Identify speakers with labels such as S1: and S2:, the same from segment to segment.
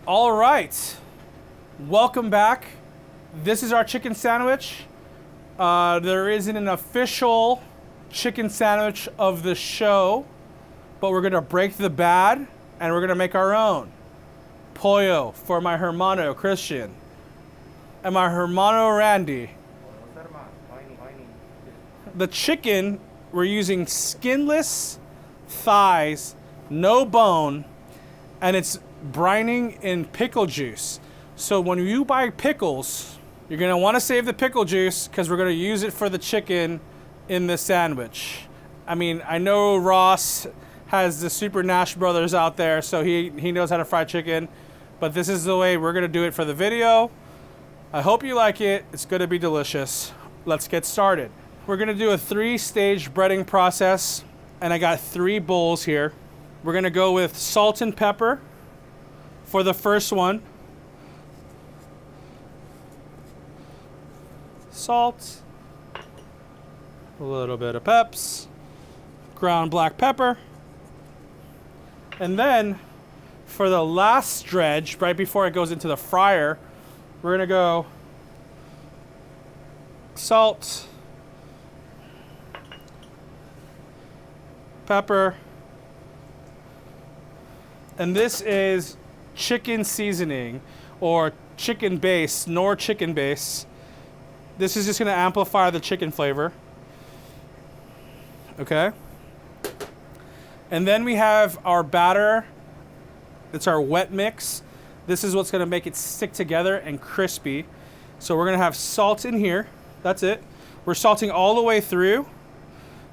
S1: All right, welcome back. This is our chicken sandwich. There isn't an official chicken sandwich of the show, but we're gonna break the bad and we're gonna make our own. Pollo for my hermano Christian and my hermano Randy. The chicken, we're using skinless thighs, no bone, and it's brining in pickle juice. So when you buy pickles, you're gonna wanna save the pickle juice because we're gonna use it for the chicken in the sandwich. I mean, I know Ross has the Super Nash Brothers out there, so he knows how to fry chicken, but this is the way we're gonna do it for the video. I hope you like it. It's gonna be delicious. Let's get started. We're gonna do a 3-stage breading process, and I got 3 bowls here. We're gonna go with salt and pepper for the first one. Salt, a little bit of peps, ground black pepper, and then for the last dredge, right before it goes into the fryer, we're gonna go salt, pepper, and this is chicken seasoning or chicken base, nor chicken base. This is just gonna amplify the chicken flavor. Okay? And then we have our batter. It's our wet mix. This is what's gonna make it stick together and crispy. So we're gonna have salt in here. That's it. We're salting all the way through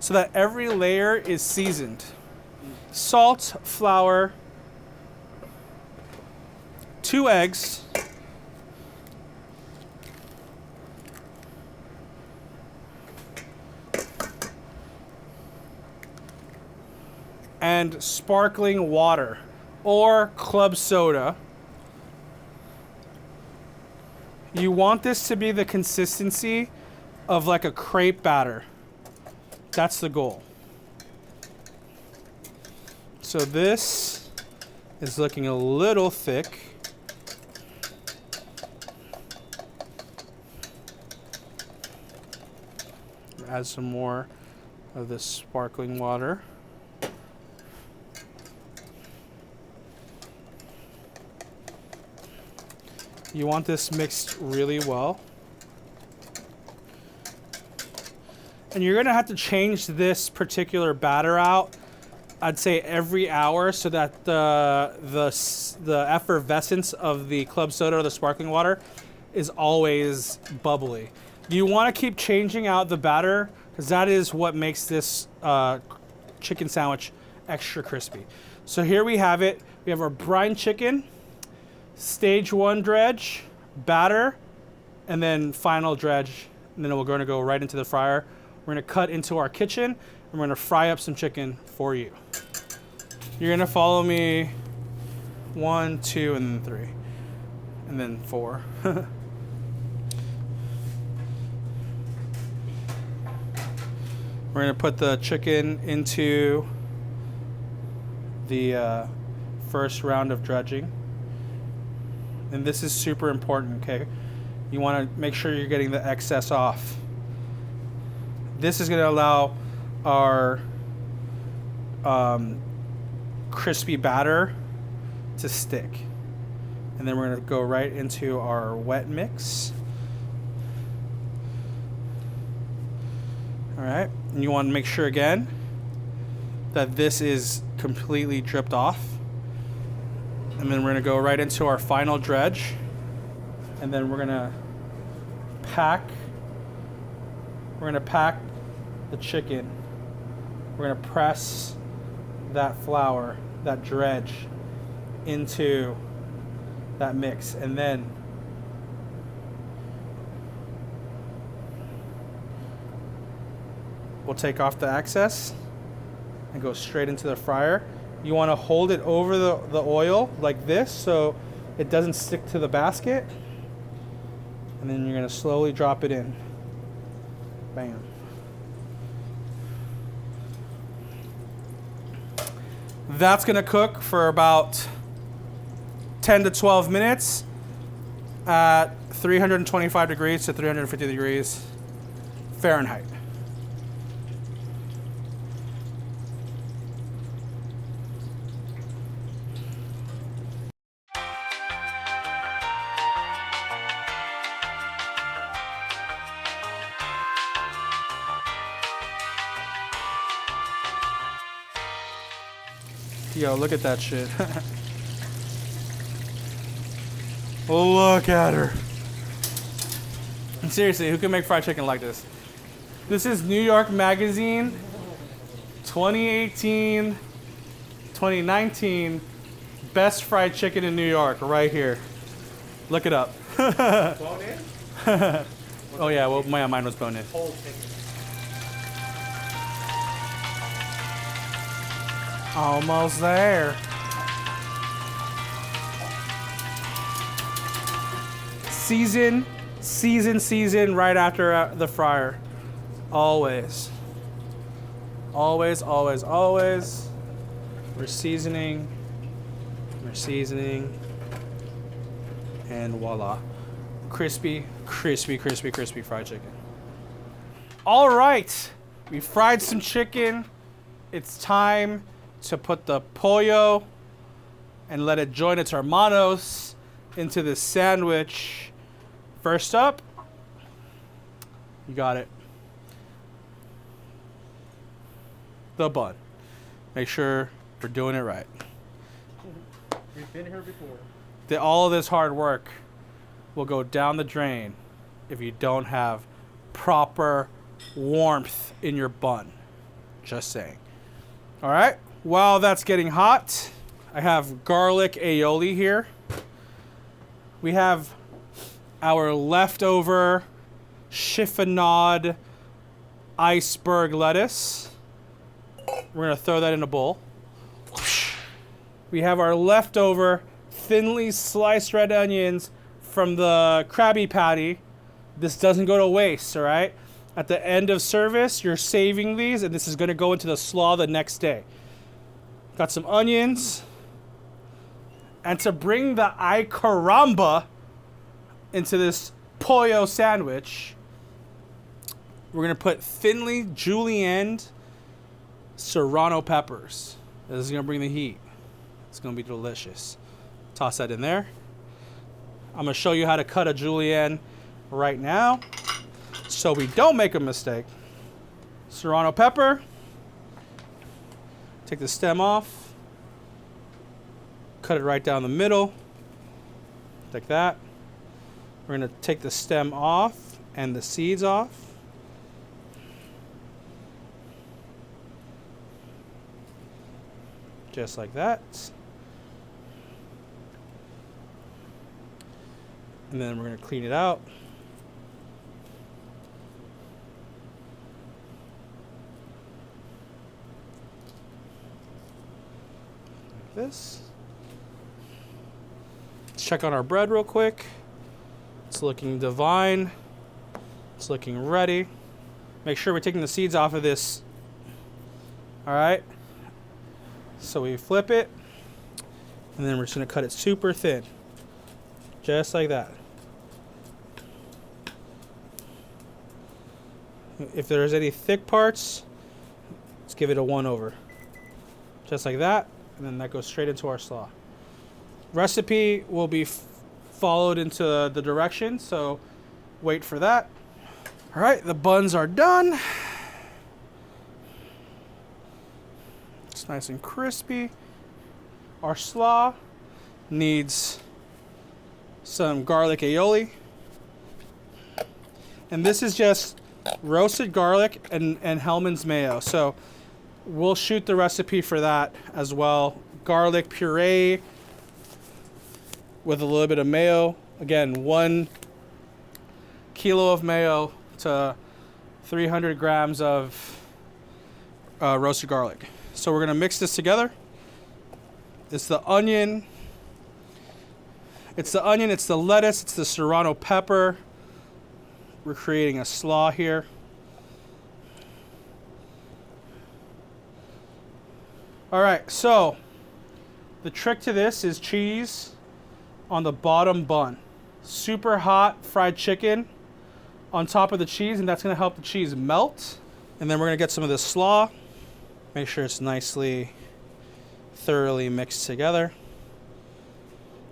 S1: so that every layer is seasoned. Salt, flour, 2 eggs, and sparkling water or club soda. You want this to be the consistency of like a crepe batter. That's the goal. So this is looking a little thick. Add some more of this sparkling water. You want this mixed really well. And you're gonna have to change this particular batter out, I'd say every hour, so that the effervescence of the club soda or the sparkling water is always bubbly. You wanna keep changing out the batter because that is what makes this chicken sandwich extra crispy. So here we have it. We have our brine chicken, stage 1 dredge, batter, and then final dredge. And then we're gonna go right into the fryer. We're gonna cut into our kitchen and we're gonna fry up some chicken for you. You're gonna follow me 1, 2, and then 3, and then 4. We're gonna put the chicken into the first round of dredging. And this is super important, okay? You wanna make sure you're getting the excess off. This is gonna allow our crispy batter to stick. And then we're gonna go right into our wet mix. All right, and you wanna make sure again that this is completely dripped off. And then we're gonna go right into our final dredge. And then we're gonna pack the chicken. We're gonna press that flour, that dredge, into that mix. And then we'll take off the excess and go straight into the fryer. You wanna hold it over the oil like this so it doesn't stick to the basket. And then you're gonna slowly drop it in. Bam. That's gonna cook for about 10 to 12 minutes at 325 degrees to 350 degrees Fahrenheit. Yo, look at that shit. Look at her. And seriously, who can make fried chicken like this? This is New York Magazine 2018, 2019 best fried chicken in New York right here. Look it up.
S2: Bone in?
S1: Oh yeah, well mine was bone in.
S2: Whole chicken.
S1: Almost there. Season right after the fryer. Always. Always, always, always. We're seasoning. And voila. Crispy, crispy, crispy, crispy fried chicken. All right. We fried some chicken. It's time to put the pollo and let it join its hermanos into this sandwich. First up, you got it. The bun. Make sure we're doing it right.
S2: We've been here before.
S1: All of this hard work will go down the drain if you don't have proper warmth in your bun. Just saying. All right. While that's getting hot, I have garlic aioli here. We have our leftover chiffonade iceberg lettuce. We're gonna throw that in a bowl. We have our leftover thinly sliced red onions from the Krabby Patty. This doesn't go to waste, all right? At the end of service, you're saving these, and this is gonna go into the slaw the next day. Got some onions. And to bring the ay caramba into this pollo sandwich, we're gonna put thinly julienned serrano peppers. This is gonna bring the heat. It's gonna be delicious. Toss that in there. I'm gonna show you how to cut a julienne right now so we don't make a mistake. Serrano pepper. Take the stem off, cut it right down the middle, like that. We're gonna take the stem off and the seeds off. Just like that. And then we're gonna clean it out. This. Let's check on our bread real quick. It's looking divine. It's looking ready. Make sure we're taking the seeds off of this. All right. So we flip it, and then we're just gonna cut it super thin, just like that. If there's any thick parts, let's give it a 1/over, just like that. And then that goes straight into our slaw. Recipe will be followed into the direction, so wait for that. All right, the buns are done. It's nice and crispy. Our slaw needs some garlic aioli. And this is just roasted garlic and Hellman's mayo. So we'll shoot the recipe for that as well. Garlic puree with a little bit of mayo. Again, 1 kilo of mayo to 300 grams of roasted garlic. So we're gonna mix this together. It's the onion. It's the lettuce, it's the serrano pepper. We're creating a slaw here. All right, so the trick to this is cheese. on the bottom bun. Super hot fried chicken on top of the cheese, and that's gonna help the cheese melt. And then we're gonna get some of this slaw. Make sure it's nicely, thoroughly mixed together.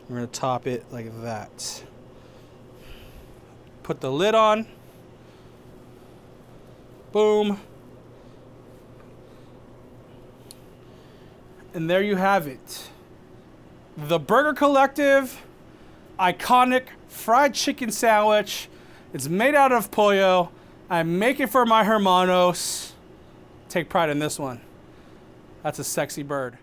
S1: We're gonna top it like that. Put the lid on. Boom. And there you have it. The Burger Collective iconic fried chicken sandwich. It's made out of pollo. I make it for my hermanos. Take pride in this one. That's a sexy bird.